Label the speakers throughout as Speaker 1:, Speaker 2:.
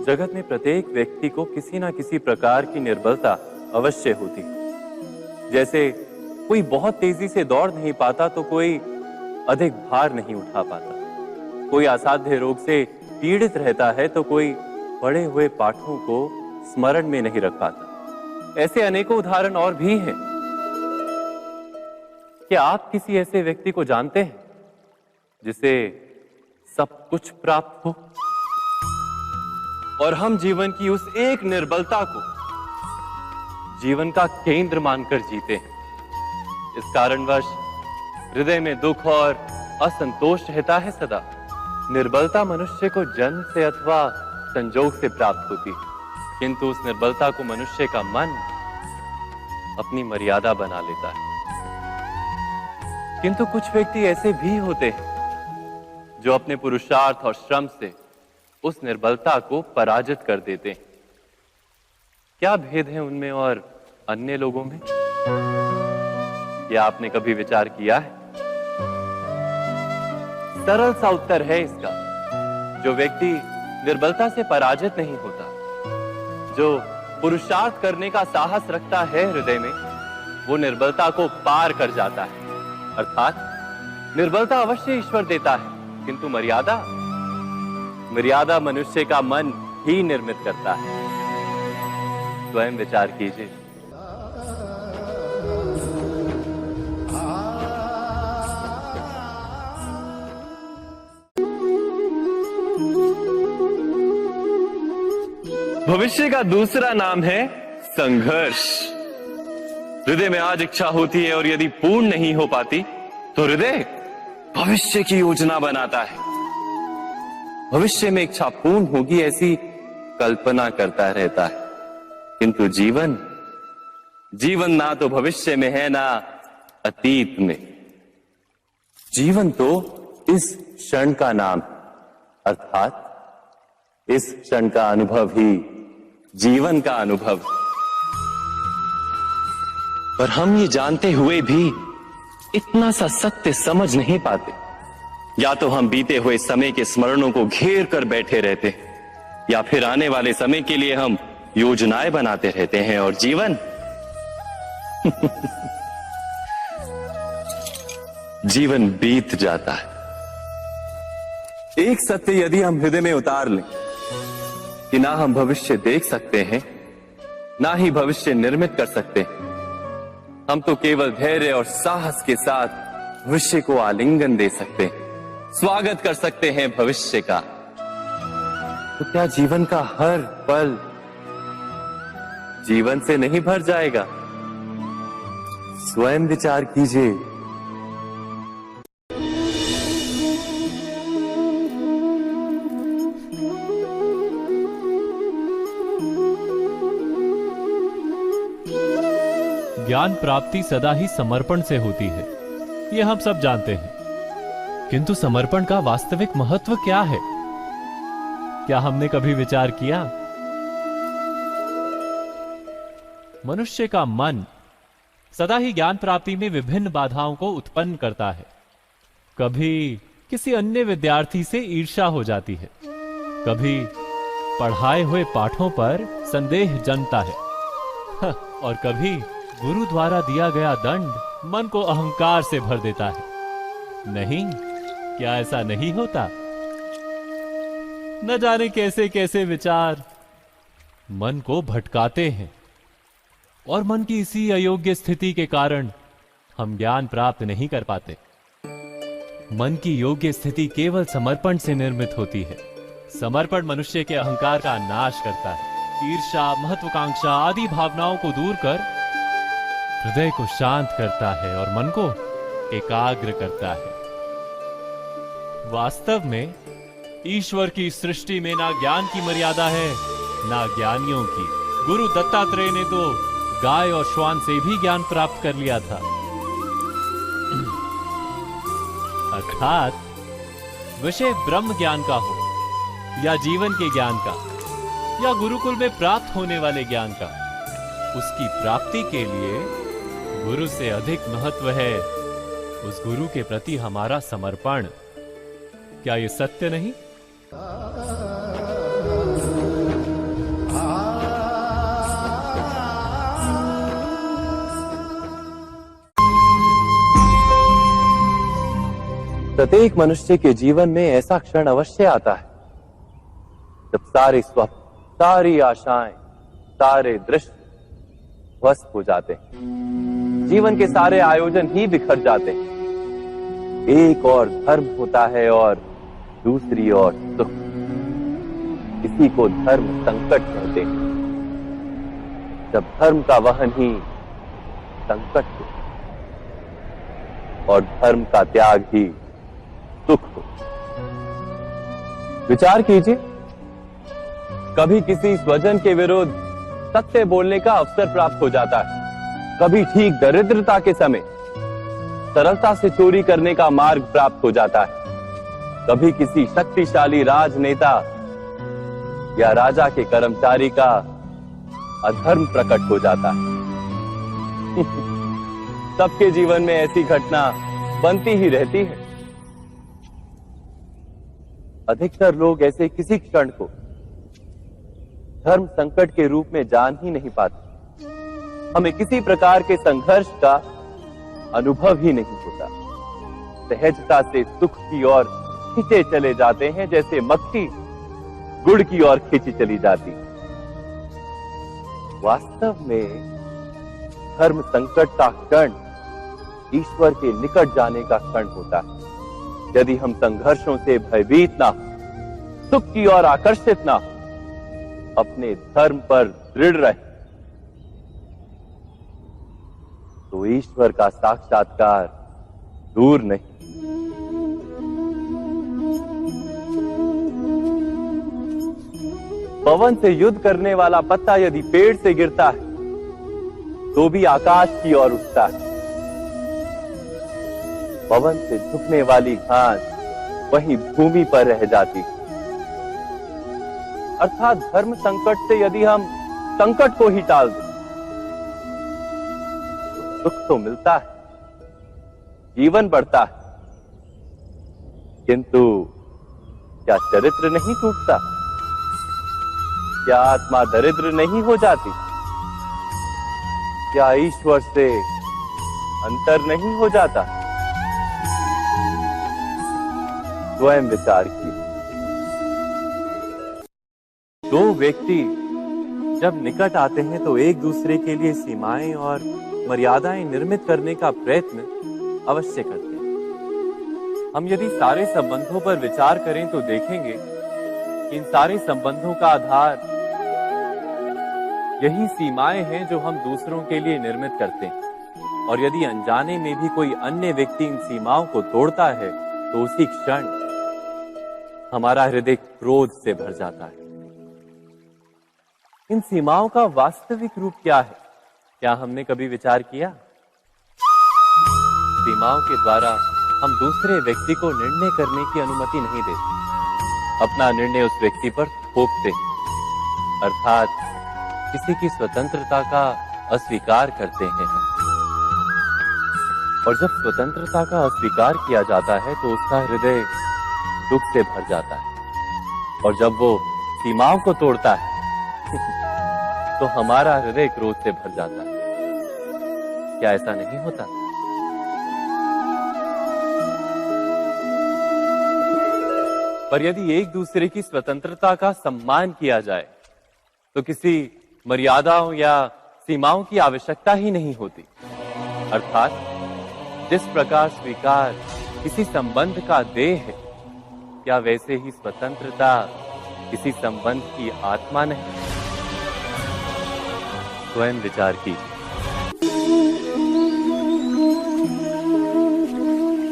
Speaker 1: जगत में प्रत्येक व्यक्ति को किसी ना किसी प्रकार की निर्बलता अवश्य होती है। जैसे कोई बहुत तेजी से दौड़ नहीं पाता तो कोई अधिक भार नहीं उठा पाता, कोई असाध्य रोग से पीड़ित रहता है तो कोई पढ़े हुए पाठों को स्मरण में नहीं रख पाता। ऐसे अनेकों उदाहरण और भी हैं। क्या आप किसी ऐसे व्यक्ति को जानते हैं जिसे सब कुछ प्राप्त हो और हम जीवन की उस एक निर्बलता को जीवन का केंद्र मानकर जीते हैं? इस कारणवश हृदय में दुख और असंतोष रहता है सदा। निर्बलता मनुष्य को जन्म से अथवा संजोग से प्राप्त होती है, किंतु उस निर्बलता को मनुष्य का मन अपनी मर्यादा बना लेता है। किंतु कुछ व्यक्ति ऐसे भी होते हैं जो अपने पुरुषार्थ और श्रम से उस निर्बलता को पराजित कर देते हैं। क्या भेद है उनमें और अन्य लोगों में? क्या आपने कभी विचार किया है? सरल सा उत्तर है इसका। जो व्यक्ति निर्बलता से पराजित नहीं होता, जो पुरुषार्थ करने का साहस रखता है हृदय में, वो निर्बलता को पार कर जाता है। अर्थात निर्बलता अवश्य ईश्वर देता है, किंतु मर्यादा मनुष्य का मन ही निर्मित करता है। स्वयं विचार कीजिए। भविष्य का दूसरा नाम है संघर्ष। हृदय में आज इच्छा होती है और यदि पूर्ण नहीं हो पाती तो हृदय भविष्य की योजना बनाता है। भविष्य में इच्छा पूर्ण होगी ऐसी कल्पना करता रहता है, किंतु जीवन ना तो भविष्य में है ना अतीत में। जीवन तो इस क्षण का नाम, अर्थात इस क्षण का अनुभव ही जीवन का अनुभव। पर हम ये जानते हुए भी इतना सा सत्य समझ नहीं पाते। या तो हम बीते हुए समय के स्मरणों को घेर कर बैठे रहते हैं, या फिर आने वाले समय के लिए हम योजनाएं बनाते रहते हैं और जीवन जीवन बीत जाता है। एक सत्य यदि हम हृदय में उतार लें कि ना हम भविष्य देख सकते हैं, ना ही भविष्य निर्मित कर सकते हैं, हम तो केवल धैर्य और साहस के साथ भविष्य को आलिंगन दे सकते हैं, स्वागत कर सकते हैं भविष्य का। तो क्या जीवन का हर पल जीवन से नहीं भर जाएगा? स्वयं विचार कीजिए।
Speaker 2: ज्ञान प्राप्ति सदा ही समर्पण से होती है, यह हम सब जानते हैं। किंतु समर्पण का वास्तविक महत्व क्या है? क्या हमने कभी विचार किया? मनुष्य का मन सदा ही ज्ञान प्राप्ति में विभिन्न बाधाओं को उत्पन्न करता है। कभी किसी अन्य विद्यार्थी से ईर्ष्या हो जाती है, कभी पढ़ाए हुए पाठों पर संदेह जन्मता है, और कभी गुरु द्वारा दिया गया दंड मन को अहंकार से भर देता है। नहीं, क्या ऐसा नहीं होता? न जाने कैसे कैसे विचार मन को भटकाते हैं, और मन की इसी अयोग्य स्थिति के कारण हम ज्ञान प्राप्त नहीं कर पाते। मन की योग्य स्थिति केवल समर्पण से निर्मित होती है। समर्पण मनुष्य के अहंकार का नाश करता है। ईर्ष्या, महत्वाकांक्षा आदि भावनाओं को दूर कर हृदय को शांत करता है और मन को एकाग्र करता है। वास्तव में ईश्वर की सृष्टि में ना ज्ञान की मर्यादा है, ना ज्ञानियों की। गुरु दत्तात्रेय ने तो गाय और श्वान से भी ज्ञान प्राप्त कर लिया था। अर्थात विषय ब्रह्म ज्ञान का हो, या जीवन के ज्ञान का, या गुरुकुल में प्राप्त होने वाले ज्ञान का, उसकी प्राप्ति के लिए गुरु से अधिक महत्व है उस गुरु के प्रति हमारा समर्पण। क्या यह सत्य नहीं?
Speaker 1: प्रत्येक मनुष्य के जीवन में ऐसा क्षण अवश्य आता है जब सारे स्वप्न, सारी आशाएं, सारे दृश्य ध्वस्त हो जाते हैं। जीवन के सारे आयोजन ही बिखर जाते हैं। एक और धर्म होता है और दूसरी ओर सुख। इसी को धर्म संकट कहते हैं। जब धर्म का वहन ही संकट हो और धर्म का त्याग ही सुख हो। विचार कीजिए, कभी किसी स्वजन के विरुद्ध सत्य बोलने का अवसर प्राप्त हो जाता है, कभी ठीक दरिद्रता के समय सरलता से चोरी करने का मार्ग प्राप्त हो जाता है, कभी किसी शक्तिशाली राजनेता या राजा के कर्मचारी का अधर्म प्रकट हो जाता है। सबके जीवन में ऐसी घटना बनती ही रहती है। अधिकतर लोग ऐसे किसी क्षण को धर्म संकट के रूप में जान ही नहीं पाते। हमें किसी प्रकार के संघर्ष का अनुभव ही नहीं होता। सहजता से सुख की ओर खींचे चले जाते हैं, जैसे मक्खी गुड़ की ओर खींची चली जाती। वास्तव में धर्म संकट का क्षण ईश्वर के निकट जाने का क्षण होता है। यदि हम संघर्षों से भयभीत ना हो, सुख की ओर आकर्षित ना हो, अपने धर्म पर दृढ़ रहे, तो ईश्वर का साक्षात्कार दूर नहीं। पवन से युद्ध करने वाला पत्ता यदि पेड़ से गिरता है तो भी आकाश की ओर उठता है। पवन से झुकने वाली घास वहीं भूमि पर रह जाती। अर्थात धर्म संकट से यदि हम संकट को ही टाल दें तो सुख तो मिलता है, जीवन बढ़ता है, किंतु क्या चरित्र नहीं टूटता? क्या आत्मा दरिद्र नहीं हो जाती? क्या ईश्वर से अंतर नहीं हो जाता? स्वयं विचार कीजिए। दो व्यक्ति जब निकट आते हैं तो एक दूसरे के लिए सीमाएं और मर्यादाएं निर्मित करने का प्रयत्न अवश्य करते हैं। हम यदि सारे संबंधों पर विचार करें तो देखेंगे कि इन सारे संबंधों का आधार यही सीमाएं हैं जो हम दूसरों के लिए निर्मित करते हैं। और यदि अनजाने में भी कोई अन्य व्यक्ति इन सीमाओं को तोड़ता है तो उसी क्षण हमारा हृदय क्रोध से भर जाता है। इन सीमाओं का वास्तविक रूप क्या है? क्या हमने कभी विचार किया? सीमाओं के द्वारा हम दूसरे व्यक्ति को निर्णय करने की अनुमति नहीं देते। अपना निर्णय उस व्यक्ति पर थोपते, अर्थात किसी की स्वतंत्रता का अस्वीकार करते हैं हम। और जब स्वतंत्रता का अस्वीकार किया जाता है तो उसका हृदय दुख से भर जाता है। और जब वो सीमाओं को तोड़ता है तो हमारा हृदय क्रोध से भर जाता है। क्या ऐसा नहीं होता? पर यदि एक दूसरे की स्वतंत्रता का सम्मान किया जाए तो किसी मर्यादाओं या सीमाओं की आवश्यकता ही नहीं होती। अर्थात जिस प्रकार स्वीकार किसी संबंध का देह है, क्या वैसे ही स्वतंत्रता किसी संबंध की आत्मा नहीं? स्वयं विचार कीजिए।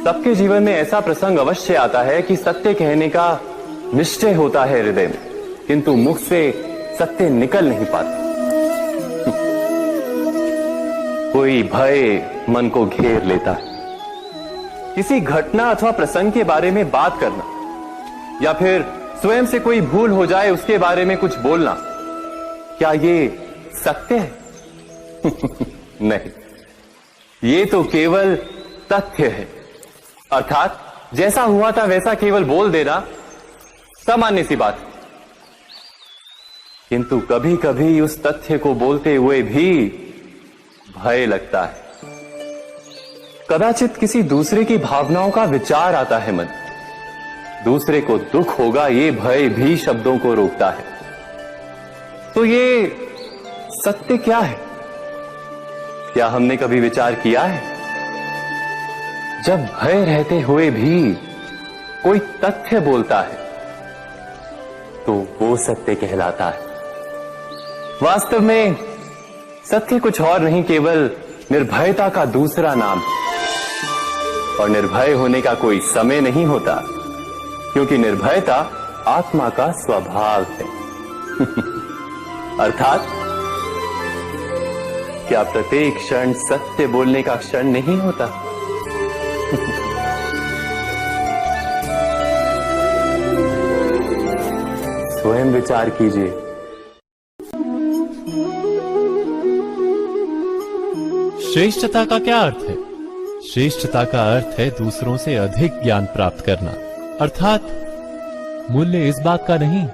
Speaker 1: सबके जीवन में ऐसा प्रसंग अवश्य आता है कि सत्य कहने का निश्चय होता है हृदय में, किंतु मुख से सत्य निकल नहीं पाता। कोई भय मन को घेर लेता है। किसी घटना अथवा प्रसंग के बारे में बात करना या फिर स्वयं से कोई भूल हो जाए उसके बारे में कुछ बोलना, क्या ये सत्य है? नहीं, ये तो केवल तथ्य है। अर्थात जैसा हुआ था वैसा केवल बोल देना सामान्य सी बात। किंतु कभी कभी उस तथ्य को बोलते हुए भी भय लगता है। कदाचित किसी दूसरे की भावनाओं का विचार आता है मन। दूसरे को दुख होगा ये भय भी शब्दों को रोकता है। तो ये सत्य क्या है? क्या हमने कभी विचार किया है? जब भय रहते हुए भी कोई तथ्य बोलता है तो वो सत्य कहलाता है। वास्तव में सत्य कुछ और नहीं, केवल निर्भयता का दूसरा नाम है। और निर्भय होने का कोई समय नहीं होता, क्योंकि निर्भयता आत्मा का स्वभाव है। अर्थात क्या प्रत्येक क्षण सत्य बोलने का क्षण नहीं होता? स्वयं विचार कीजिए।
Speaker 2: श्रेष्ठता का क्या अर्थ है? श्रेष्ठता का अर्थ है दूसरों से अधिक ज्ञान प्राप्त करना। अर्थात मूल्य इस बात का नहीं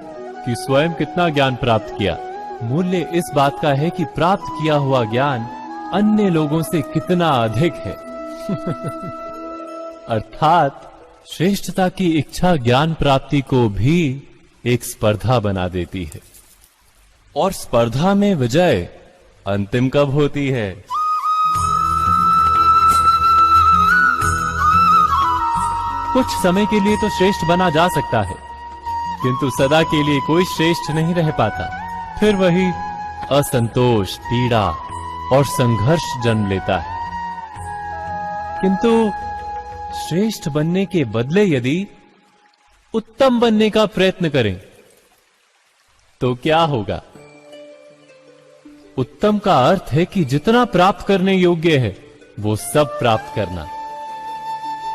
Speaker 2: कि स्वयं कितना ज्ञान प्राप्त किया, मूल्य इस बात का है कि प्राप्त किया हुआ ज्ञान अन्य लोगों से कितना अधिक है। अर्थात श्रेष्ठता की इच्छा ज्ञान प्राप्ति को भी एक स्पर्धा बना देती है। और स्पर्धा में विजय अंतिम कब होती है? कुछ समय के लिए तो श्रेष्ठ बना जा सकता है, किंतु सदा के लिए कोई श्रेष्ठ नहीं रह पाता। फिर वही असंतोष, पीड़ा और संघर्ष जन्म लेता है। किंतु श्रेष्ठ बनने के बदले यदि उत्तम बनने का प्रयत्न करें तो क्या होगा? उत्तम का अर्थ है कि जितना प्राप्त करने योग्य है वो सब प्राप्त करना,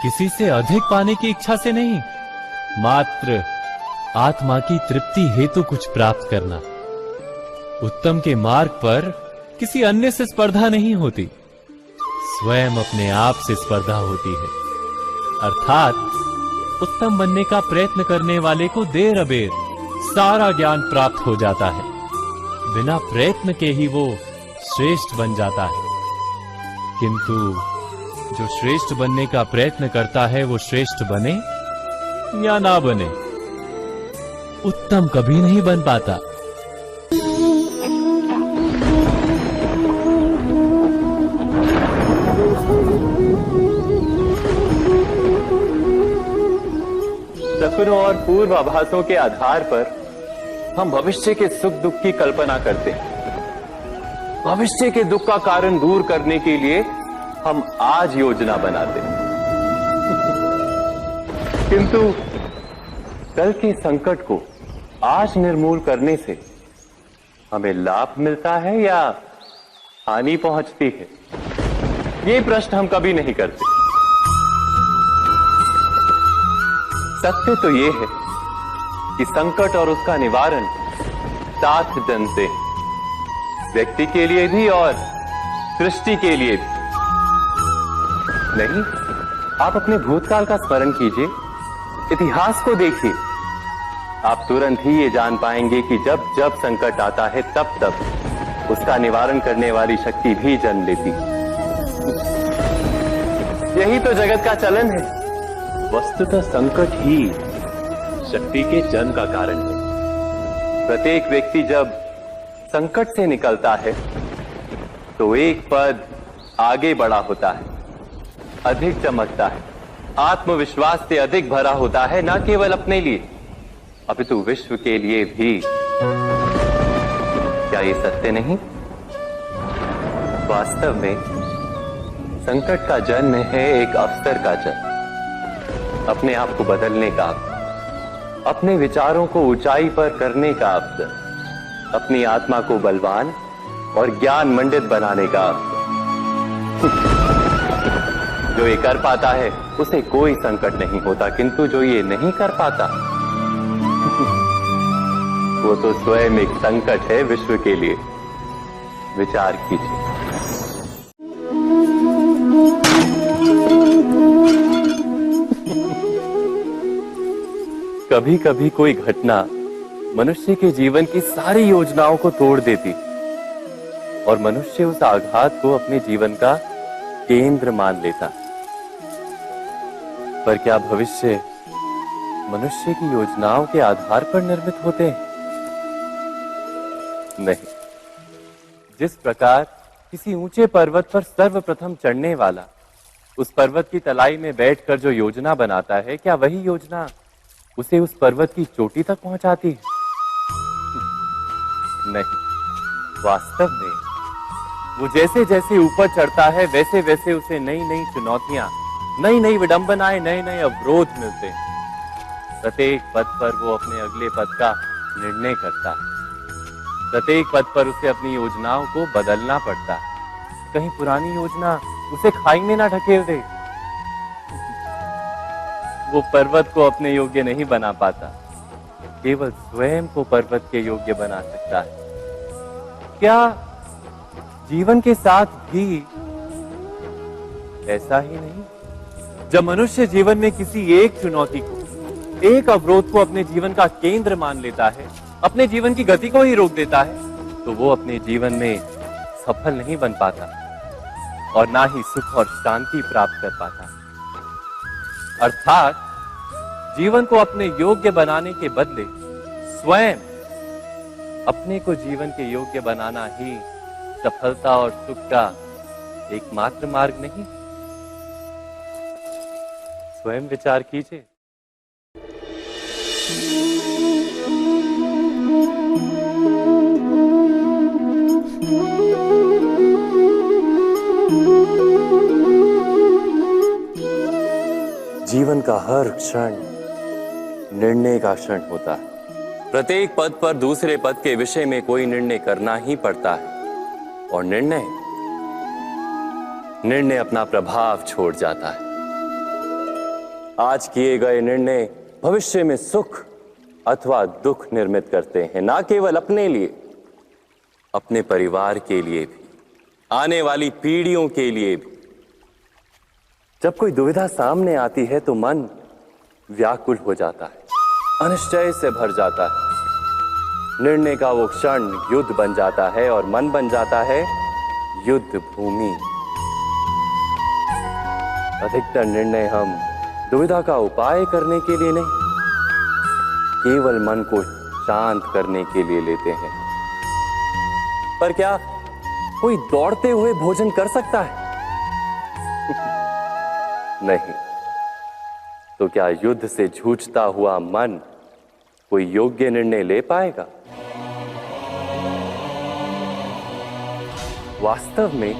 Speaker 2: किसी से अधिक पाने की इच्छा से नहीं, मात्र आत्मा की तृप्ति हेतु कुछ प्राप्त करना। उत्तम के मार्ग पर किसी अन्य से स्पर्धा नहीं होती, स्वयं अपने आप से स्पर्धा होती है। अर्थात उत्तम बनने का प्रयत्न करने वाले को देर अबेर सारा ज्ञान प्राप्त हो जाता है। बिना प्रयत्न के ही वो श्रेष्ठ बन जाता है। किंतु जो श्रेष्ठ बनने का प्रयत्न करता है वो श्रेष्ठ बने या ना बने, उत्तम कभी नहीं बन पाता।
Speaker 1: सपनों और पूर्वाभासों के आधार पर हम भविष्य के सुख दुख की कल्पना करते हैं। भविष्य के दुख का कारण दूर करने के लिए हम आज योजना बनाते हैं। किंतु कल के संकट को आज निर्मूल करने से हमें लाभ मिलता है या हानि पहुंचती है? ये प्रश्न हम कभी नहीं करते। सत्य तो ये है कि संकट और उसका निवारण सात जन से, व्यक्ति के लिए भी और सृष्टि के लिए भी। नहीं, आप अपने भूतकाल का स्मरण कीजिए, इतिहास को देखिए। आप तुरंत ही ये जान पाएंगे कि जब जब संकट आता है तब तब उसका निवारण करने वाली शक्ति भी जन्म लेती है। यही तो जगत का चलन है। वस्तुतः संकट ही शक्ति के जन्म का कारण है। प्रत्येक व्यक्ति जब संकट से निकलता है तो एक पद आगे बढ़ा होता है, अधिक चमकता है, आत्मविश्वास से अधिक भरा होता है, न केवल अपने लिए अपितु विश्व के लिए भी। क्या ये सत्य नहीं? वास्तव में संकट का जन्म है एक अवसर का जन्म, अपने आप को बदलने का अवसर, अपने विचारों को ऊंचाई पर करने का अवसर, अपनी आत्मा को बलवान और ज्ञान मंडित बनाने का अवसर। जो ये कर पाता है उसे कोई संकट नहीं होता, किंतु जो ये नहीं कर पाता वो तो स्वयं एक संकट है विश्व के लिए। विचार कीजिए। कभी कभी कोई घटना मनुष्य के जीवन की सारी योजनाओं को तोड़ देती और मनुष्य उस आघात को अपने जीवन का केंद्र मान लेता। पर क्या भविष्य मनुष्य की योजनाओं के आधार पर निर्मित होते हैं? नहीं। जिस प्रकार किसी ऊंचे पर्वत पर सर्वप्रथम चढ़ने वाला उस पर्वत की तलाई में बैठकर जो योजना बनाता है, क्या वही योजना उसे उस पर्वत की चोटी तक पहुंचाती है? नहीं। वास्तव में वो जैसे जैसे ऊपर चढ़ता है वैसे वैसे उसे नई नई चुनौतियां, नई नई विडंबनाएं, नए नए अवरोध मिलते हैं। प्रत्येक पद पर वो अपने अगले पद का निर्णय करता है। प्रत्येक पद पर उसे अपनी योजनाओं को बदलना पड़ता है। कहीं पुरानी योजना उसे खाई में ना ढकेल दे। वो पर्वत को अपने योग्य नहीं बना पाता, केवल स्वयं को पर्वत के योग्य बना सकता है। क्या जीवन के साथ भी ऐसा ही नहीं? जब मनुष्य जीवन में किसी एक चुनौती को, एक अवरोध को अपने जीवन का केंद्र मान लेता है, अपने जीवन की गति को ही रोक देता है, तो वो अपने जीवन में सफल नहीं बन पाता और ना ही सुख और शांति प्राप्त कर पाता। अर्थात जीवन को अपने योग्य बनाने के बदले स्वयं अपने को जीवन के योग्य बनाना ही सफलता और सुख का एकमात्र मार्ग नहीं। स्वयं विचार कीजिए। जीवन का हर क्षण निर्णय का क्षण होता है। प्रत्येक पद पर दूसरे पद के विषय में कोई निर्णय करना ही पड़ता है और निर्णय अपना प्रभाव छोड़ जाता है। आज किए गए निर्णय भविष्य में सुख अथवा दुख निर्मित करते हैं, ना केवल अपने लिए, अपने परिवार के लिए भी, आने वाली पीढ़ियों के लिए भी। जब कोई दुविधा सामने आती है तो मन व्याकुल हो जाता है, अनिश्चय से भर जाता है। निर्णय का वो क्षण युद्ध बन जाता है और मन बन जाता है युद्ध भूमि। अधिकतर निर्णय हम दुविधा का उपाय करने के लिए नहीं, केवल मन को शांत करने के लिए लेते हैं। पर क्या कोई दौड़ते हुए भोजन कर सकता है? नहीं। तो क्या युद्ध से जूझता हुआ मन कोई योग्य निर्णय ले पाएगा? वास्तव में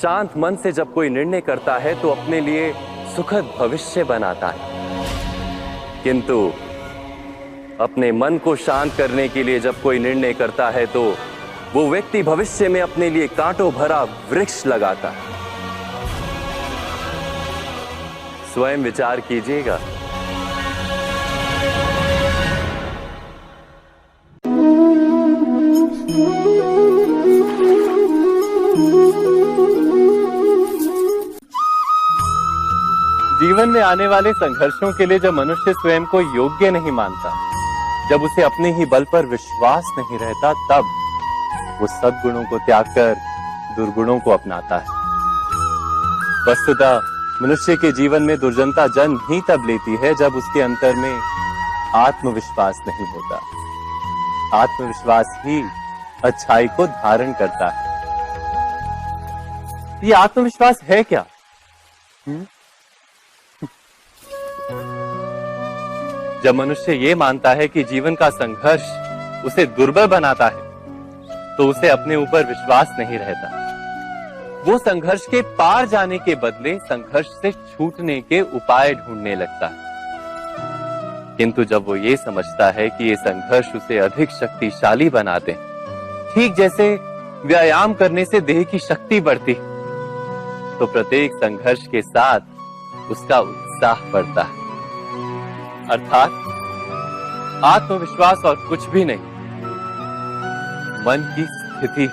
Speaker 1: शांत मन से जब कोई निर्णय करता है तो अपने लिए सुखद भविष्य बनाता है, किंतु अपने मन को शांत करने के लिए जब कोई निर्णय करता है तो वो व्यक्ति भविष्य में अपने लिए कांटों भरा वृक्ष लगाता है। स्वयं विचार कीजिएगा। जीवन में आने वाले संघर्षों के लिए जब मनुष्य स्वयं को योग्य नहीं मानता, जब उसे अपने ही बल पर विश्वास नहीं रहता, तब वो सद्गुणों को त्याग कर दुर्गुणों को अपनाता है। वस्तुतः मनुष्य के जीवन में दुर्जनता जन्म ही तब लेती है जब उसके अंतर में आत्मविश्वास नहीं होता। आत्मविश्वास ही अच्छाई को धारण करता है। ये आत्मविश्वास है क्या? जब मनुष्य ये मानता है कि जीवन का संघर्ष उसे दुर्बल बनाता है, तो उसे अपने ऊपर विश्वास नहीं रहता। वो संघर्ष के पार जाने के बदले संघर्ष से छूटने के उपाय ढूंढने लगता है। किंतु जब वो ये समझता है कि ये संघर्ष उसे अधिक शक्तिशाली बनाते हैं, ठीक जैसे व्यायाम करने से देह की शक्ति बढ़ती, तो प्रत्येक संघर्ष के साथ उसका उत्साह बढ़ता है। अर्थात आत्मविश्वास और कुछ भी नहीं, मन की स्थिति,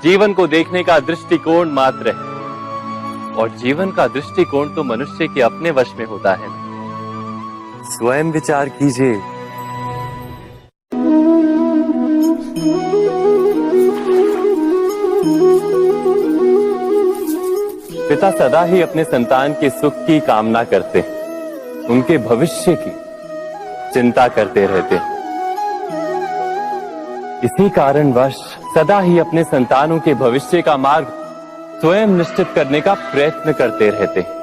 Speaker 1: जीवन को देखने का दृष्टिकोण मात्र है। और जीवन का दृष्टिकोण तो मनुष्य के अपने वश में होता है। स्वयं विचार कीजिए। पिता सदा ही अपने संतान के सुख की कामना करते हैं, उनके भविष्य की चिंता करते रहते हैं। इसी कारणवश सदा ही अपने संतानों के भविष्य का मार्ग स्वयं निश्चित करने का प्रयत्न करते रहते हैं।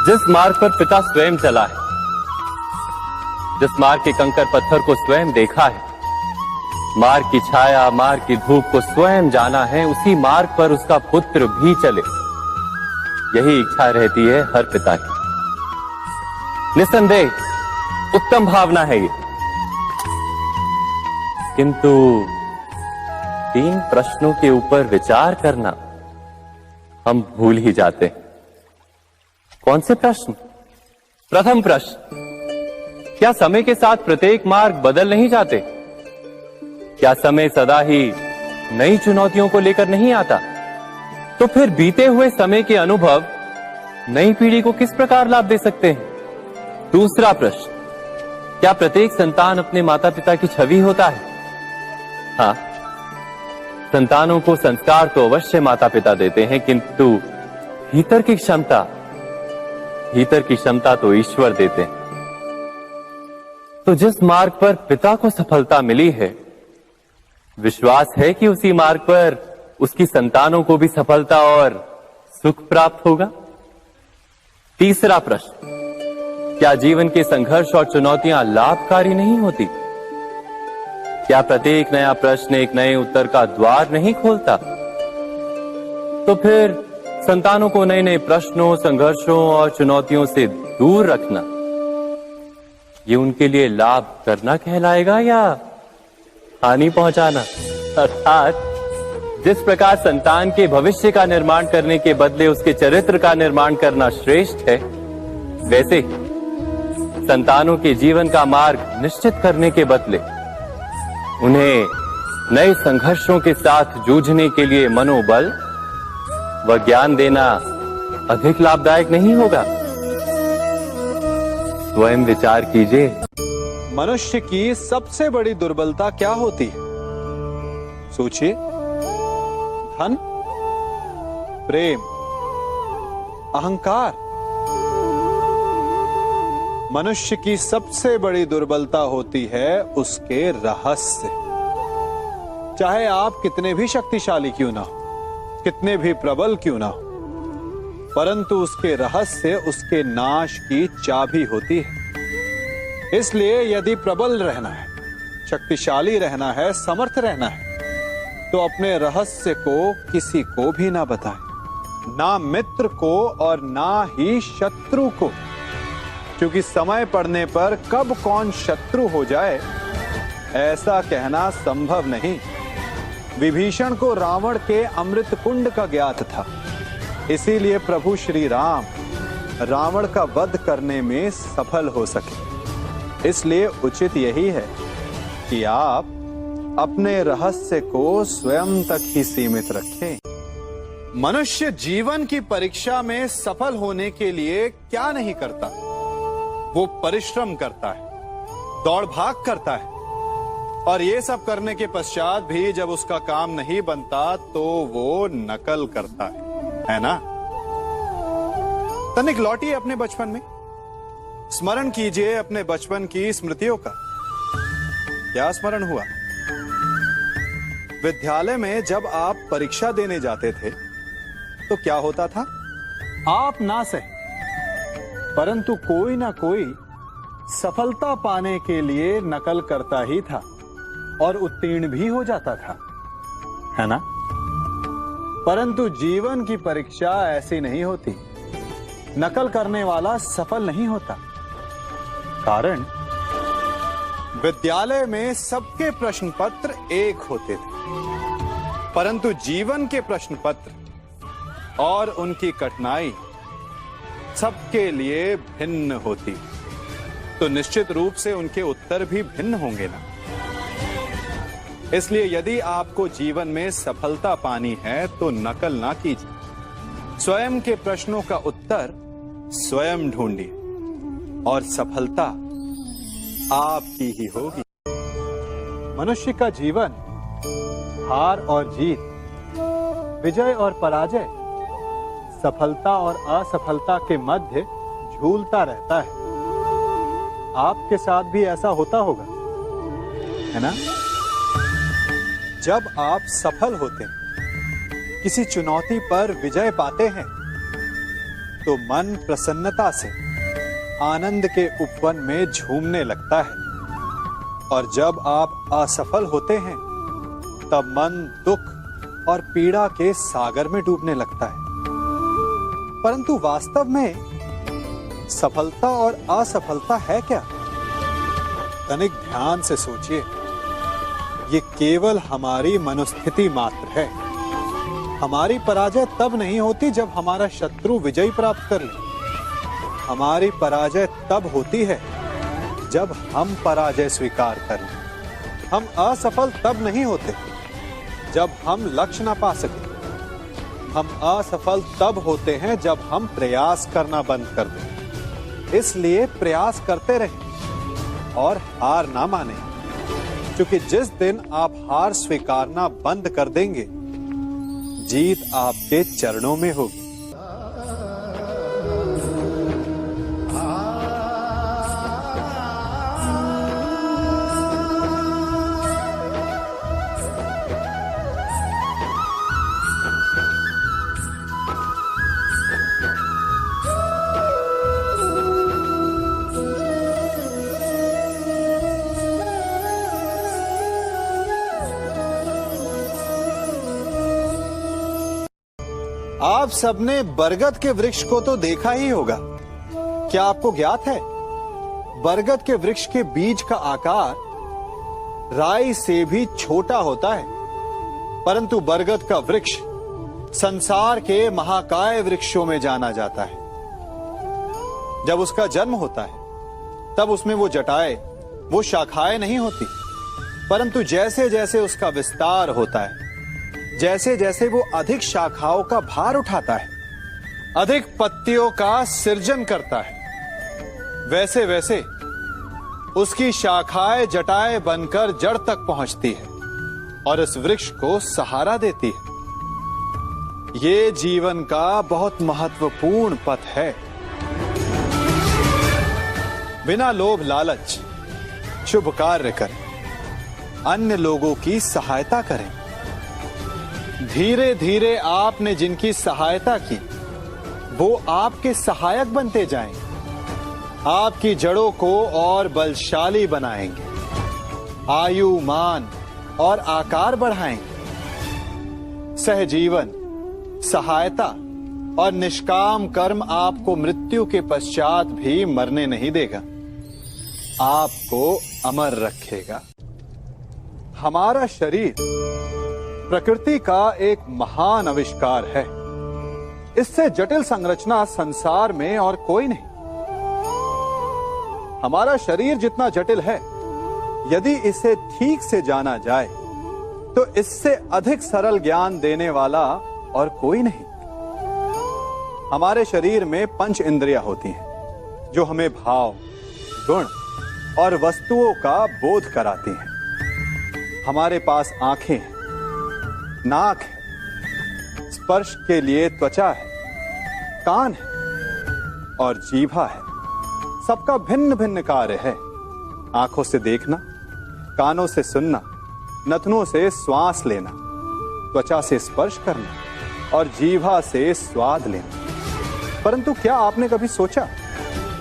Speaker 1: जिस मार्ग पर पिता स्वयं चला है, जिस मार्ग के कंकर पत्थर को स्वयं देखा है, मार्ग की छाया, मार्ग की धूप को स्वयं जाना है, उसी मार्ग पर उसका पुत्र भी चले, यही इच्छा रहती है हर पिता की। निस्संदेह उत्तम भावना है ये, किंतु 3 प्रश्नों के ऊपर विचार करना हम भूल ही जाते हैं। कौन से प्रश्न? प्रथम प्रश्न, क्या समय के साथ प्रत्येक मार्ग बदल नहीं जाते? क्या समय सदा ही नई चुनौतियों को लेकर नहीं आता? तो फिर बीते हुए समय के अनुभव नई पीढ़ी को किस प्रकार लाभ दे सकते हैं? दूसरा प्रश्न, क्या प्रत्येक संतान अपने माता पिता की छवि होता है? हाँ, संतानों को संस्कार तो अवश्य माता पिता देते हैं, किंतु भीतर की क्षमता तो ईश्वर देते हैं। तो जिस मार्ग पर पिता को सफलता मिली है, विश्वास है कि उसी मार्ग पर उसकी संतानों को भी सफलता और सुख प्राप्त होगा। तीसरा प्रश्न, क्या जीवन के संघर्ष और चुनौतियां लाभकारी नहीं होती? क्या प्रत्येक नया प्रश्न एक नए उत्तर का द्वार नहीं खोलता? तो फिर संतानों को नए नए प्रश्नों, संघर्षों और चुनौतियों से दूर रखना, ये उनके लिए लाभ करना कहलाएगा या हानि पहुंचाना? अर्थात जिस प्रकार संतान के भविष्य का निर्माण करने के बदले उसके चरित्र का निर्माण करना श्रेष्ठ है, वैसे ही संतानों के जीवन का मार्ग निश्चित करने के बदले उन्हें नए संघर्षों के साथ जूझने के लिए मनोबल व ज्ञान देना अधिक लाभदायक नहीं होगा? स्वयं विचार कीजिए।
Speaker 3: मनुष्य की सबसे बड़ी दुर्बलता क्या होती है? सोचिए। धन, प्रेम, अहंकार। मनुष्य की सबसे बड़ी दुर्बलता होती है उसके रहस्य। चाहे आप कितने भी शक्तिशाली क्यों ना हो, कितने भी प्रबल क्यों ना हो, परंतु उसके रहस्य उसके नाश की चाबी होती है। इसलिए यदि प्रबल रहना है, शक्तिशाली रहना है, समर्थ रहना है, तो अपने रहस्य को किसी को भी ना बताएं, ना मित्र को और ना ही शत्रु को, क्योंकि समय पड़ने पर कब कौन शत्रु हो जाए ऐसा कहना संभव नहीं। विभीषण को रावण के अमृत कुंड का ज्ञात था, इसीलिए प्रभु श्री राम रावण का वध करने में सफल हो सके। इसलिए उचित यही है कि आप अपने रहस्य को स्वयं तक ही सीमित रखें। मनुष्य जीवन की परीक्षा में सफल होने के लिए क्या नहीं करता? वो परिश्रम करता है, दौड़ भाग करता है, और ये सब करने के पश्चात भी जब उसका काम नहीं बनता तो वो नकल करता है ना? तनिक लौटिए अपने बचपन में, स्मरण कीजिए अपने बचपन की स्मृतियों का। क्या स्मरण हुआ? विद्यालय में जब आप परीक्षा देने जाते थे तो क्या होता था? आप ना सही, परंतु कोई ना कोई सफलता पाने के लिए नकल करता ही था और उत्तीर्ण भी हो जाता था, है ना? परंतु जीवन की परीक्षा ऐसी नहीं होती। नकल करने वाला सफल नहीं होता। कारण विद्यालय में सबके प्रश्न पत्र एक होते थे, परंतु जीवन के प्रश्न पत्र और उनकी कठिनाई सबके लिए भिन्न होती, तो निश्चित रूप से उनके उत्तर भी भिन्न होंगे ना। इसलिए यदि आपको जीवन में सफलता पानी है तो नकल ना कीजिए, स्वयं के प्रश्नों का उत्तर स्वयं ढूंढिए और सफलता आपकी ही होगी। मनुष्य का जीवन हार और जीत विजय और पराजय, सफलता और असफलता के मध्य झूलता रहता है। आपके साथ भी ऐसा होता होगा, है ना? जब आप सफल होते हैं, किसी चुनौती पर विजय पाते हैं, तो मन प्रसन्नता से आनंद के उपवन में झूमने लगता है। और जब आप असफल होते हैं, तब मन दुख और पीड़ा के सागर में डूबने लगता है। परंतु वास्तव में सफलता और असफलता है क्या? तनिक ध्यान से सोचिए। ये केवल हमारी मनोस्थिति मात्र है। हमारी पराजय तब नहीं होती जब हमारा शत्रु विजय प्राप्त कर ले। हमारी पराजय तब होती है जब हम पराजय स्वीकार कर लें। हम असफल तब नहीं होते जब हम लक्ष्य ना पा सके। हम असफल तब होते हैं जब हम प्रयास करना बंद कर दें। इसलिए प्रयास करते रहें और हार ना माने, क्योंकि जिस दिन आप हार स्वीकारना बंद कर देंगे, जीत आपके चरणों में होगी। आप सबने बरगद के वृक्ष को तो देखा ही होगा। क्या आपको ज्ञात है, बरगद के वृक्ष के बीज का आकार राई से भी छोटा होता है, परंतु बरगद का वृक्ष संसार के महाकाय वृक्षों में जाना जाता है। जब उसका जन्म होता है, तब उसमें वो जटाएं, वो शाखाएं नहीं होती, परंतु जैसे जैसे उसका विस्तार होता है, जैसे जैसे वो अधिक शाखाओं का भार उठाता है, अधिक पत्तियों का सृजन करता है, वैसे वैसे उसकी शाखाएं जटाएं बनकर जड़ तक पहुंचती है और इस वृक्ष को सहारा देती है। ये जीवन का बहुत महत्वपूर्ण पथ है। बिना लोभ लालच शुभ कार्य करें, अन्य लोगों की सहायता करें। धीरे धीरे आपने जिनकी सहायता की, वो आपके सहायक बनते जाएंगे, आपकी जड़ों को और बलशाली बनाएंगे, आयु, मान और आकार बढ़ाएंगे। सहजीवन, सहायता और निष्काम कर्म आपको मृत्यु के पश्चात भी मरने नहीं देगा, आपको अमर रखेगा। हमारा शरीर प्रकृति का एक महान आविष्कार है। इससे जटिल संरचना संसार में और कोई नहीं। हमारा शरीर जितना जटिल है, यदि इसे ठीक से जाना जाए, तो इससे अधिक सरल ज्ञान देने वाला और कोई नहीं। हमारे शरीर में 5 इंद्रियां होती हैं, जो हमें भाव, गुण और वस्तुओं का बोध कराती हैं। हमारे पास आंखें हैं, नाक है, स्पर्श के लिए त्वचा है, कान है और जीभा है। सबका भिन्न भिन्न कार्य है। आंखों से देखना, कानों से सुनना, नथनों से श्वास लेना, त्वचा से स्पर्श करना और जीभा से स्वाद लेना। परंतु क्या आपने कभी सोचा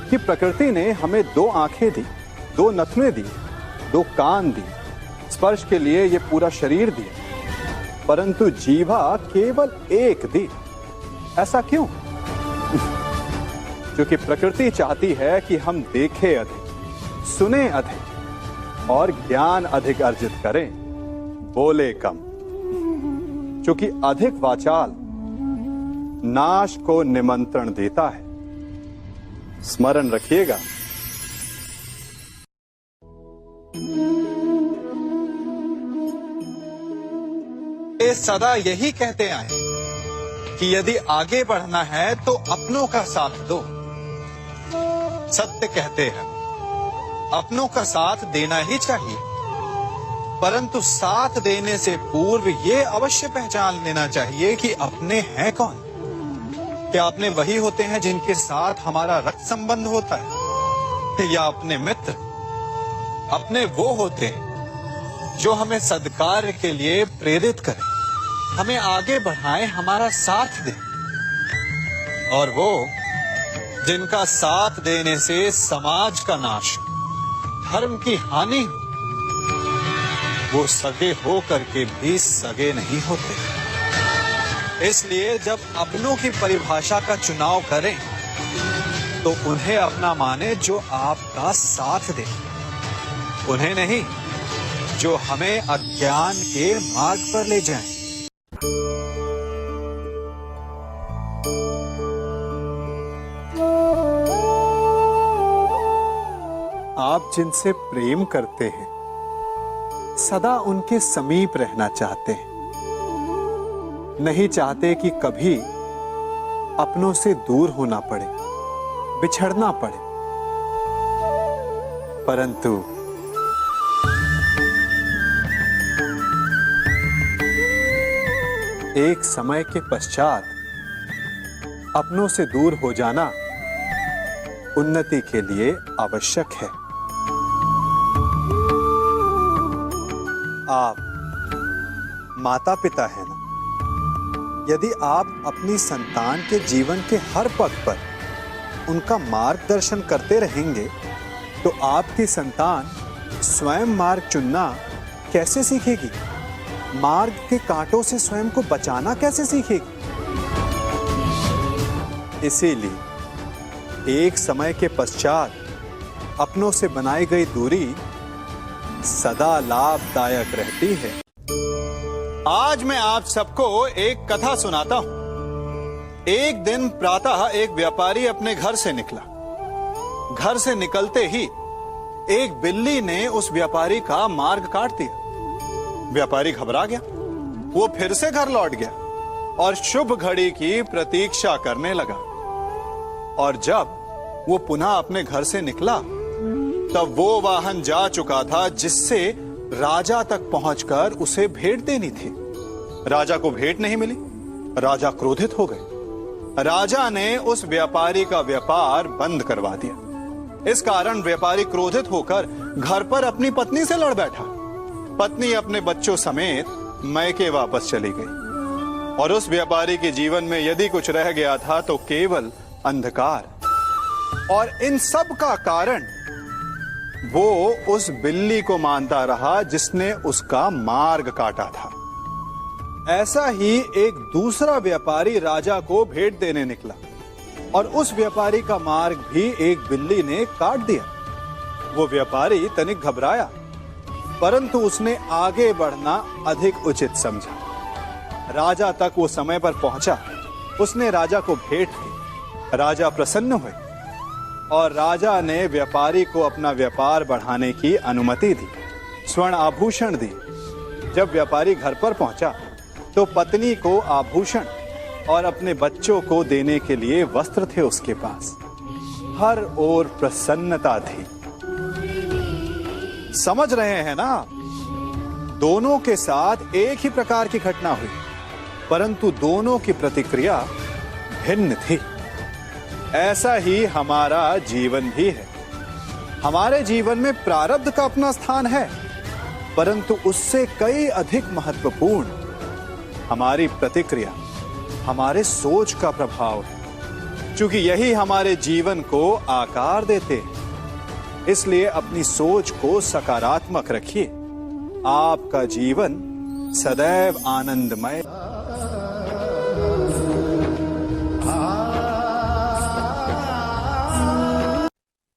Speaker 3: कि प्रकृति ने हमें 2 आंखें दी, 2 नथुनें दी, 2 कान दी, स्पर्श के लिए ये पूरा शरीर दिया, परंतु जीभा केवल 1 दी? ऐसा क्यों? क्योंकि प्रकृति चाहती है कि हम देखें अधिक, सुने अधिक और ज्ञान अधिक अर्जित करें, बोले कम। क्योंकि अधिक वाचाल नाश को निमंत्रण देता है। स्मरण रखिएगा। वे सदा यही कहते आए कि यदि आगे बढ़ना है तो अपनों का साथ दो। सत्य कहते हैं, अपनों का साथ देना ही चाहिए। परंतु साथ देने से पूर्व ये अवश्य पहचान लेना चाहिए कि अपने हैं कौन। क्या अपने वही होते हैं जिनके साथ हमारा रक्त संबंध होता है, या अपने मित्र? अपने वो होते हैं जो हमें सद्कार्य के लिए प्रेरित करें, हमें आगे बढ़ाएं, हमारा साथ दें। और वो जिनका साथ देने से समाज का नाश, धर्म की हानि हो, वो सगे हो करके भी सगे नहीं होते। इसलिए जब अपनों की परिभाषा का चुनाव करें तो उन्हें अपना माने जो आपका साथ दे, उन्हें नहीं जो हमें अज्ञान के मार्ग पर ले जाएं। आप जिनसे प्रेम करते हैं सदा उनके समीप रहना चाहते हैं, नहीं चाहते कि कभी अपनों से दूर होना पड़े, बिछड़ना पड़े। परंतु एक समय के पश्चात अपनों से दूर हो जाना उन्नति के लिए आवश्यक है। आप माता पिता हैं ना? यदि आप अपनी संतान के जीवन के हर पग पर उनका मार्गदर्शन करते रहेंगे तो आपकी संतान स्वयं मार्ग चुनना कैसे सीखेगी? मार्ग के कांटों से स्वयं को बचाना कैसे सीखेगी? इसीलिए एक समय के पश्चात अपनों से बनाई गई दूरी सदा लाभदायक रहती है। आज मैं आप सबको एक कथा सुनाता हूं। एक दिन प्रातः एक व्यापारी अपने घर से निकला। घर से निकलते ही एक बिल्ली ने उस व्यापारी का मार्ग काट दिया। व्यापारी घबरा गया, वो फिर से घर लौट गया और शुभ घड़ी की प्रतीक्षा करने लगा। और जब वो पुनः अपने घर से निकला तब वो वाहन जा चुका था जिससे राजा तक पहुंचकर उसे भेंट देनी थी। राजा को भेंट नहीं मिली। राजा क्रोधित हो गए। राजा ने उस व्यापारी का व्यापार बंद करवा दिया। इस कारण व्यापारी क्रोधित होकर घर पर अपनी पत्नी से लड़ बैठा। पत्नी अपने बच्चों समेत मैके वापस चली गई और उस व्यापारी के जीवन में यदि कुछ रह गया था तो केवल अंधकार। और इन सब का कारण वो उस बिल्ली को मानता रहा जिसने उसका मार्ग काटा था। ऐसा ही एक दूसरा व्यापारी राजा को भेंट देने निकला और उस व्यापारी का मार्ग भी एक बिल्ली ने काट दिया। वो व्यापारी तनिक घबराया, परंतु उसने आगे बढ़ना अधिक उचित समझा। राजा तक वो समय पर पहुंचा। उसने राजा को भेंट दी। राजा प्रसन्न हुए और राजा ने व्यापारी को अपना व्यापार बढ़ाने की अनुमति दी, स्वर्ण आभूषण दी। जब व्यापारी घर पर पहुंचा तो पत्नी को आभूषण और अपने बच्चों को देने के लिए वस्त्र थे उसके पास। हर ओर प्रसन्नता थी। समझ रहे हैं ना? दोनों के साथ एक ही प्रकार की घटना हुई, परंतु दोनों की प्रतिक्रिया भिन्न थी। ऐसा ही हमारा जीवन भी है। हमारे जीवन में प्रारब्ध का अपना स्थान है, परंतु उससे कई अधिक महत्वपूर्ण हमारी प्रतिक्रिया, हमारे सोच का प्रभाव है, क्योंकि यही हमारे जीवन को आकार देते हैं। इसलिए अपनी सोच को सकारात्मक रखिए। आपका जीवन सदैव आनंदमय।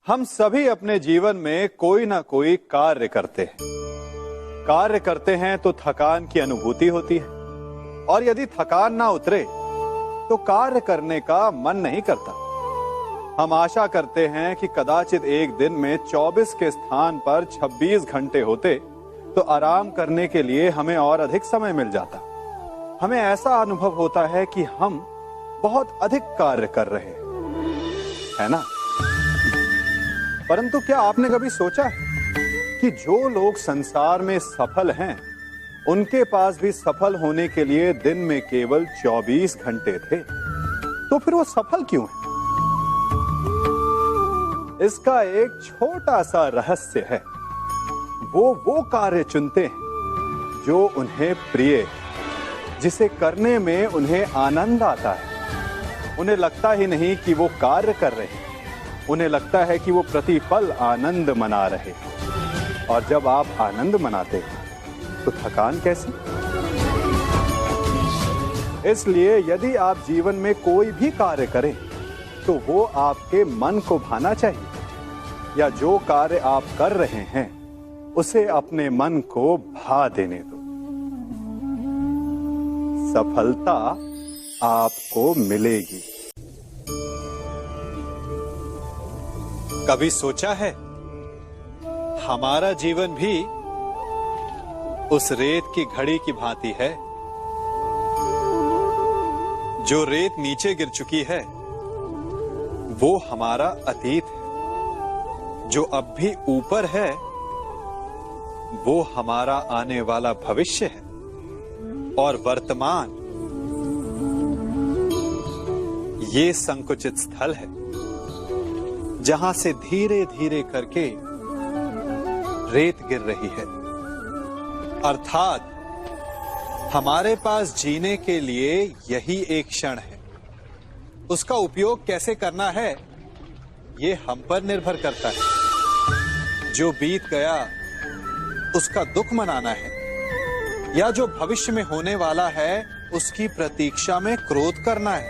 Speaker 3: हम सभी अपने जीवन में कोई ना कोई कार्य करते हैं। कार्य करते हैं तो थकान की अनुभूति होती है और यदि थकान ना उतरे तो कार्य करने का मन नहीं करता। हम आशा करते हैं कि कदाचित एक दिन में 24 के स्थान पर 26 घंटे होते तो आराम करने के लिए हमें और अधिक समय मिल जाता। हमें ऐसा अनुभव होता है कि हम बहुत अधिक कार्य कर रहे हैं, है ना? परंतु क्या आपने कभी सोचा है क्योंकि जो लोग संसार में सफल हैं, उनके पास भी सफल होने के लिए दिन में केवल 24 घंटे थे। तो फिर वो सफल क्यों है? इसका एक छोटा सा रहस्य है। वो कार्य चुनते हैं जो उन्हें प्रिय है, जिसे करने में उन्हें आनंद आता है। उन्हें लगता ही नहीं कि वो कार्य कर रहे हैं, उन्हें लगता है कि वो प्रतिपल आनंद मना रहे हैं। और जब आप आनंद मनाते हैं तो थकान कैसी? इसलिए यदि आप जीवन में कोई भी कार्य करें तो वो आपके मन को भाना चाहिए, या जो कार्य आप कर रहे हैं उसे अपने मन को भा देने दो। सफलता आपको मिलेगी। कभी सोचा है हमारा जीवन भी उस रेत की घड़ी की भांति है? जो रेत नीचे गिर चुकी है वो हमारा अतीत है, जो अब भी ऊपर है वो हमारा आने वाला भविष्य है, और वर्तमान ये संकुचित स्थल है जहां से धीरे धीरे करके रेत गिर रही है। अर्थात हमारे पास जीने के लिए यही एक क्षण है। उसका उपयोग कैसे करना है ये हम पर निर्भर करता है। जो बीत गया उसका दुख मनाना है, या जो भविष्य में होने वाला है उसकी प्रतीक्षा में क्रोध करना है।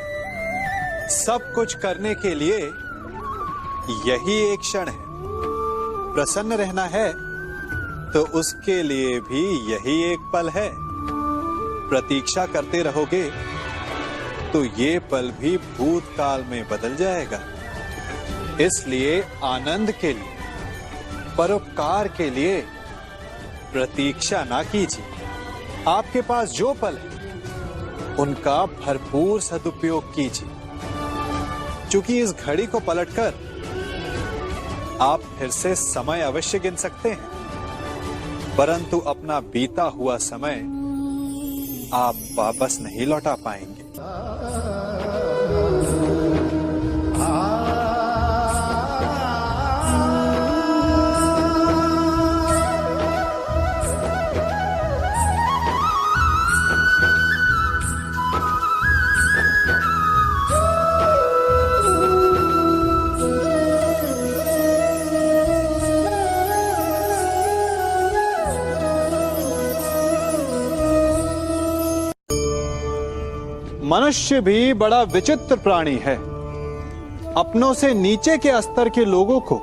Speaker 3: सब कुछ करने के लिए यही एक क्षण है। प्रसन्न रहना है तो उसके लिए भी यही एक पल है। प्रतीक्षा करते रहोगे तो ये पल भी भूतकाल में बदल जाएगा। इसलिए आनंद के लिए, परोपकार के लिए प्रतीक्षा ना कीजिए। आपके पास जो पल है उनका भरपूर सदुपयोग कीजिए, क्योंकि इस घड़ी को पलटकर आप फिर से समय अवश्य गिन सकते हैं, परंतु अपना बीता हुआ समय आप वापस नहीं लौटा पाएंगे। मनुष्य भी बड़ा विचित्र प्राणी है। अपनों से नीचे के स्तर के लोगों को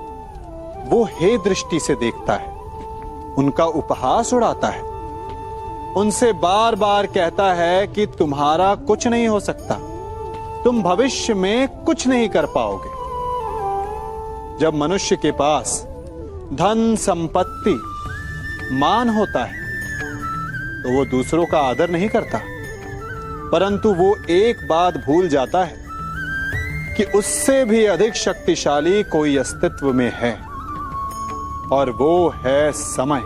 Speaker 3: वो हे दृष्टि से देखता है, उनका उपहास उड़ाता है, उनसे बार बार कहता है कि तुम्हारा कुछ नहीं हो सकता, तुम भविष्य में कुछ नहीं कर पाओगे। जब मनुष्य के पास धन, संपत्ति, मान होता है तो वो दूसरों का आदर नहीं करता, परंतु वो एक बात भूल जाता है कि उससे भी अधिक शक्तिशाली कोई अस्तित्व में है, और वो है समय।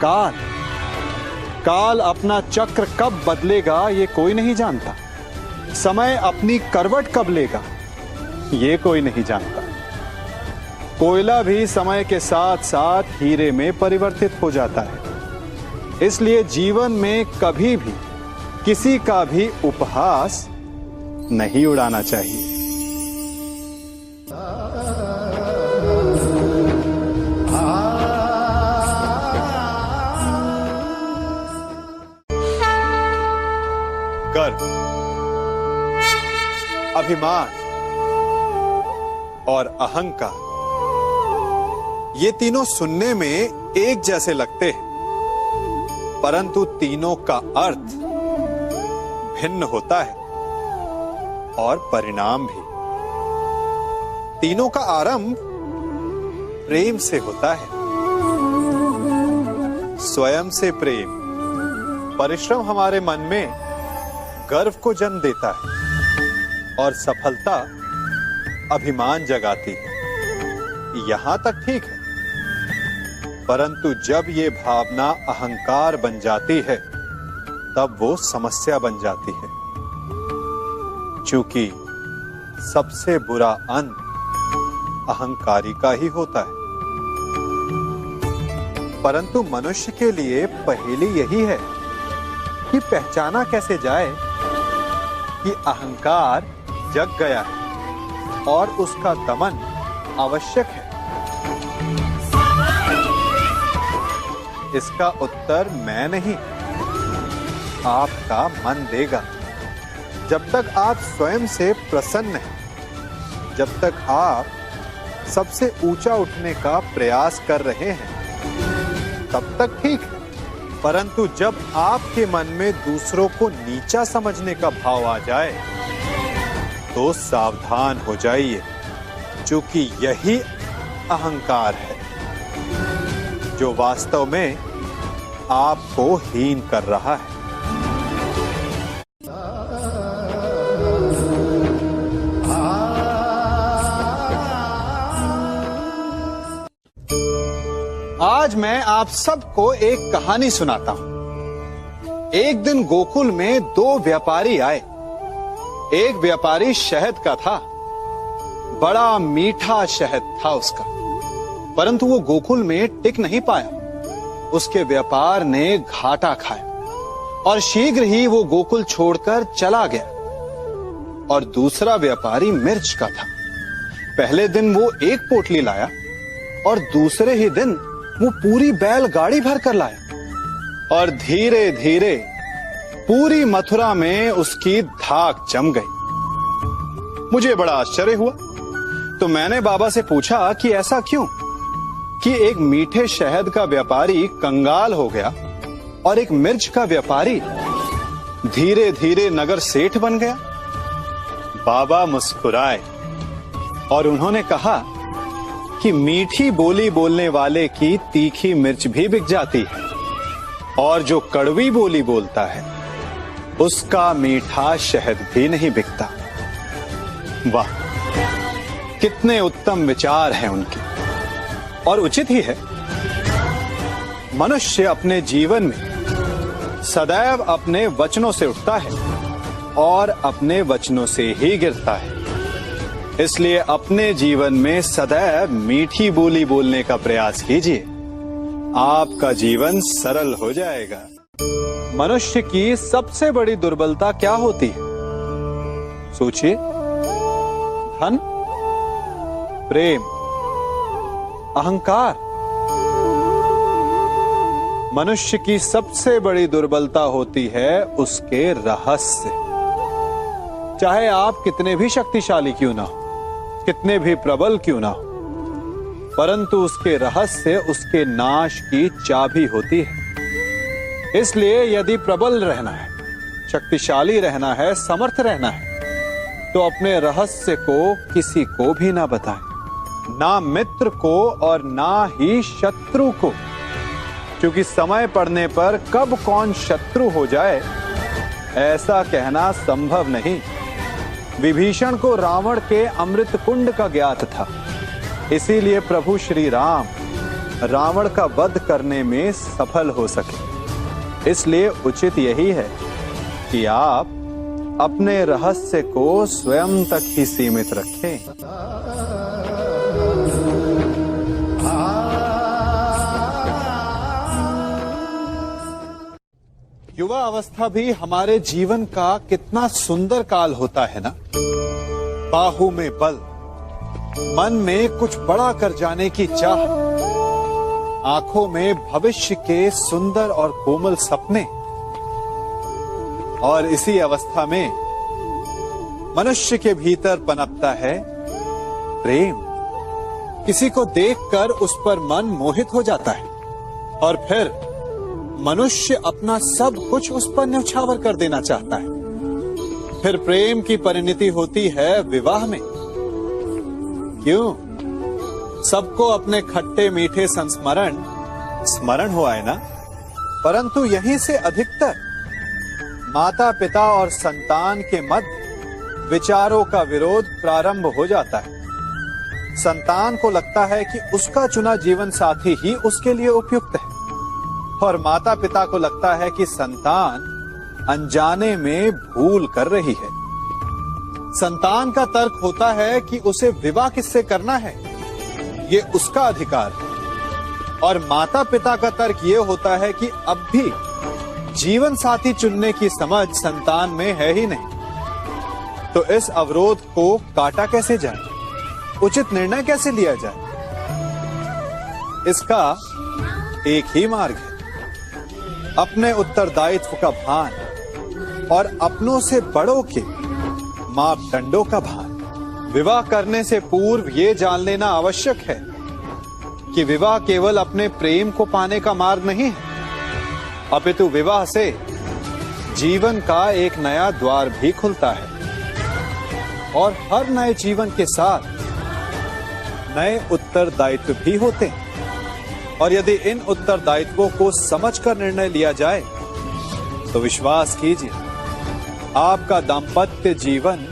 Speaker 3: काल काल अपना चक्र कब बदलेगा ये कोई नहीं जानता। समय अपनी करवट कब लेगा ये कोई नहीं जानता। कोयला भी समय के साथ साथ हीरे में परिवर्तित हो जाता है। इसलिए जीवन में कभी भी किसी का भी उपहास नहीं उड़ाना चाहिए। गर्व, अभिमान और अहंकार, ये तीनों सुनने में एक जैसे लगते हैं, परंतु तीनों का अर्थ भिन्न होता है और परिणाम भी। तीनों का आरंभ प्रेम से होता है। स्वयं से प्रेम, परिश्रम हमारे मन में गर्व को जन्म देता है और सफलता अभिमान जगाती है। यहां तक ठीक है, परंतु जब ये भावना अहंकार बन जाती है तब वो समस्या बन जाती है, क्योंकि सबसे बुरा अंत अहंकारी का ही होता है। परंतु मनुष्य के लिए पहेली यही है कि पहचाना कैसे जाए कि अहंकार जग गया है और उसका दमन आवश्यक है। इसका उत्तर मैं नहीं, आपका मन देगा। जब तक आप स्वयं से प्रसन्न हैं, जब तक आप सबसे ऊंचा उठने का प्रयास कर रहे हैं, तब तक ठीक है। परंतु जब आपके मन में दूसरों को नीचा समझने का भाव आ जाए तो सावधान हो जाइए, क्योंकि यही अहंकार है जो वास्तव में आपको हीन कर रहा है। आज मैं आप सबको एक कहानी सुनाता हूं। एक दिन गोकुल में दो व्यापारी आए। एक व्यापारी शहद का था, बड़ा मीठा शहद था उसका, परंतु वो गोकुल में टिक नहीं पाया। उसके व्यापार ने घाटा खाया और शीघ्र ही वो गोकुल छोड़कर चला गया। और दूसरा व्यापारी मिर्च का था। पहले दिन वो एक पोटली लाया और दूसरे ही दिन वो पूरी बैलगाड़ी भर कर लाया और धीरे धीरे पूरी मथुरा में उसकी धाक जम गई। मुझे बड़ा आश्चर्य हुआ, तो मैंने बाबा से पूछा कि ऐसा क्यों कि एक मीठे शहद का व्यापारी कंगाल हो गया और एक मिर्च का व्यापारी धीरे धीरे नगर सेठ बन गया। बाबा मुस्कुराए और उन्होंने कहा कि मीठी बोली बोलने वाले की तीखी मिर्च भी बिक जाती है और जो कड़वी बोली बोलता है उसका मीठा शहद भी नहीं बिकता। वाह, कितने उत्तम विचार हैं उनके, और उचित ही है। मनुष्य अपने जीवन में सदैव अपने वचनों से उठता है और अपने वचनों से ही गिरता है। इसलिए अपने जीवन में सदैव मीठी बोली बोलने का प्रयास कीजिए, आपका जीवन सरल हो जाएगा। मनुष्य की सबसे बड़ी दुर्बलता क्या होती है? सोचिए। धन, प्रेम, अहंकार। मनुष्य की सबसे बड़ी दुर्बलता होती है उसके रहस्य। चाहे आप कितने भी शक्तिशाली क्यों ना हो, कितने भी प्रबल क्यों ना हो, परंतु उसके रहस्य उसके नाश की चाबी होती है। इसलिए यदि प्रबल रहना है, शक्तिशाली रहना है, समर्थ रहना है, तो अपने रहस्य को किसी को भी ना बताएं, ना मित्र को और ना ही शत्रु को, क्योंकि समय पड़ने पर कब कौन शत्रु हो जाए ऐसा कहना संभव नहीं। विभीषण को रावण के अमृत कुंड का ज्ञात था, इसीलिए प्रभु श्री राम रावण का वध करने में सफल हो सके। इसलिए उचित यही है कि आप अपने रहस्य को स्वयं तक ही सीमित रखें। युवा अवस्था भी हमारे जीवन का कितना सुंदर काल होता है ना। बाहु में बल, मन में कुछ बड़ा कर जाने की चाह, आंखों में भविष्य के सुंदर और कोमल सपने। और इसी अवस्था में मनुष्य के भीतर पनपता है प्रेम। किसी को देखकर उस पर मन मोहित हो जाता है और फिर मनुष्य अपना सब कुछ उस पर न्यौछावर कर देना चाहता है। फिर प्रेम की परिणति होती है विवाह में। क्यों? सबको अपने खट्टे मीठे संस्मरण स्मरण हुआ है ना। परंतु यहीं से अधिकतर माता पिता और संतान के मध्य विचारों का विरोध प्रारंभ हो जाता है। संतान को लगता है कि उसका चुना जीवन साथी ही उसके लिए उपयुक्त है, और माता पिता को लगता है कि संतान अनजाने में भूल कर रही है। संतान का तर्क होता है कि उसे विवाह किससे करना है, ये उसका अधिकार है, और माता पिता का तर्क ये होता है कि अब भी जीवन साथी चुनने की समझ संतान में है ही नहीं। तो इस अवरोध को काटा कैसे जाए, उचित निर्णय कैसे लिया जाए? इसका एक ही मार्ग है, अपने उत्तरदायित्व का भान और अपनों से बड़ों के मापदंडों का भान। विवाह करने से पूर्व ये जान लेना आवश्यक है कि विवाह केवल अपने प्रेम को पाने का मार्ग नहीं है, अपितु विवाह से जीवन का एक नया द्वार भी खुलता है, और हर नए जीवन के साथ नए उत्तरदायित्व भी होते हैं। और यदि इन उत्तरदायित्वों को समझकर निर्णय लिया जाए तो विश्वास कीजिए, आपका दाम्पत्य जीवन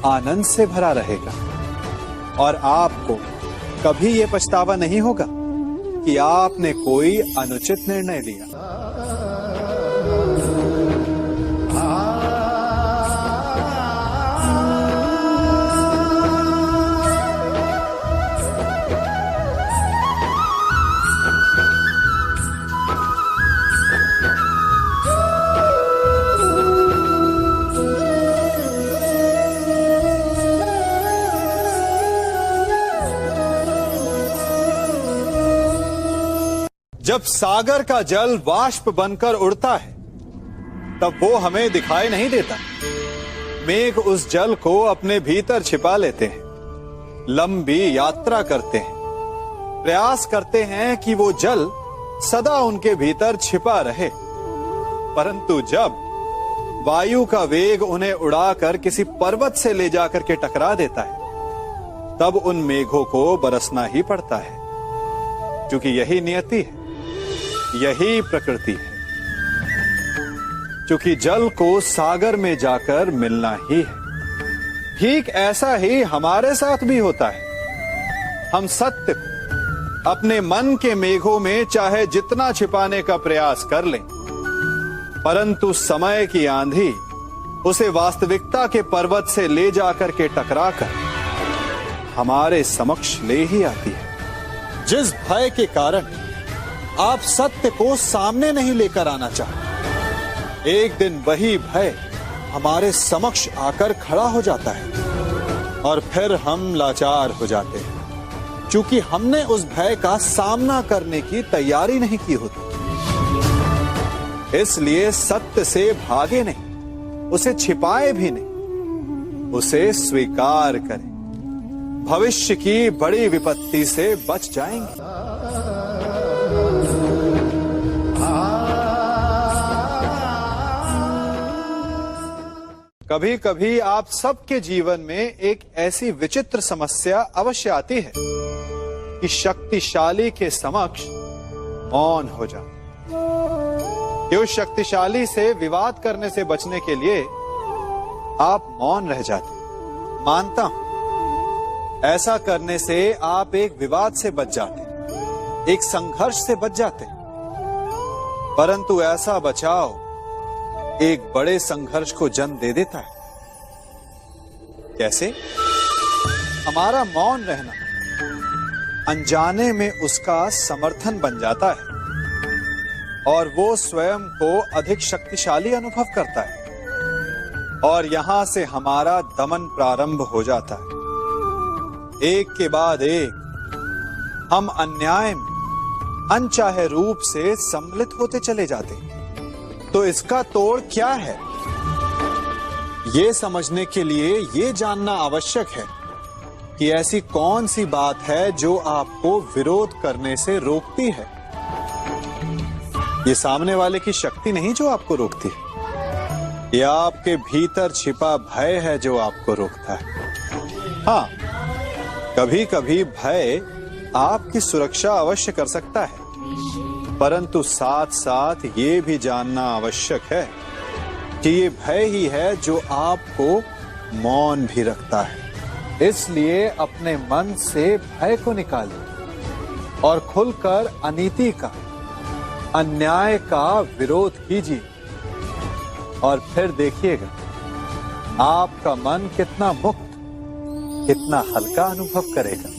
Speaker 3: आनंद से भरा रहेगा, और आपको कभी ये पछतावा नहीं होगा कि आपने कोई अनुचित निर्णय लिया। जब सागर का जल वाष्प बनकर उड़ता है तब वो हमें दिखाई नहीं देता। मेघ उस जल को अपने भीतर छिपा लेते हैं, लंबी यात्रा करते हैं, प्रयास करते हैं कि वो जल सदा उनके भीतर छिपा रहे, परंतु जब वायु का वेग उन्हें उड़ाकर किसी पर्वत से ले जाकर के टकरा देता है, तब उन मेघों को बरसना ही पड़ता है, क्योंकि यही नियति है, यही प्रकृति है। क्योंकि जल को सागर में जाकर मिलना ही है। ठीक ऐसा ही हमारे साथ भी होता है। हम सत्य को अपने मन के मेघों में चाहे जितना छिपाने का प्रयास कर लें, परंतु समय की आंधी उसे वास्तविकता के पर्वत से ले जाकर के टकराकर हमारे समक्ष ले ही आती है। जिस भय के कारण आप सत्य को सामने नहीं लेकर आना चाहते, एक दिन वही भय हमारे समक्ष आकर खड़ा हो जाता है, और फिर हम लाचार हो जाते हैं, क्योंकि हमने उस भय का सामना करने की तैयारी नहीं की होती। इसलिए सत्य से भागे नहीं, उसे छिपाए भी नहीं, उसे स्वीकार करें। भविष्य की बड़ी विपत्ति से बच जाएंगे। कभी कभी आप सबके जीवन में एक ऐसी विचित्र समस्या अवश्य आती है कि शक्तिशाली के समक्ष मौन हो जाओ। कि उस शक्तिशाली से विवाद करने से बचने के लिए आप मौन रह जाते। मानता हूं, ऐसा करने से आप एक विवाद से बच जाते, एक संघर्ष से बच जाते, परंतु ऐसा बचाव एक बड़े संघर्ष को जन्म दे देता है। कैसे? हमारा मौन रहना अनजाने में उसका समर्थन बन जाता है, और वो स्वयं को अधिक शक्तिशाली अनुभव करता है, और यहां से हमारा दमन प्रारंभ हो जाता है। एक के बाद एक हम अन्याय में अनचाहे रूप से सम्मिलित होते चले जाते हैं। तो इसका तोड़ क्या है? ये समझने के लिए ये जानना आवश्यक है कि ऐसी कौन सी बात है जो आपको विरोध करने से रोकती है। ये सामने वाले की शक्ति नहीं जो आपको रोकती है, ये आपके भीतर छिपा भय है जो आपको रोकता है। हाँ, कभी कभी भय आपकी सुरक्षा अवश्य कर सकता है, परंतु साथ साथ ये भी जानना आवश्यक है कि ये भय ही है जो आपको मौन भी रखता है, इसलिए अपने मन से भय को निकालिए और खुलकर अनीति का, अन्याय का विरोध कीजिए और फिर देखिएगा आपका मन कितना मुक्त, कितना हल्का अनुभव करेगा।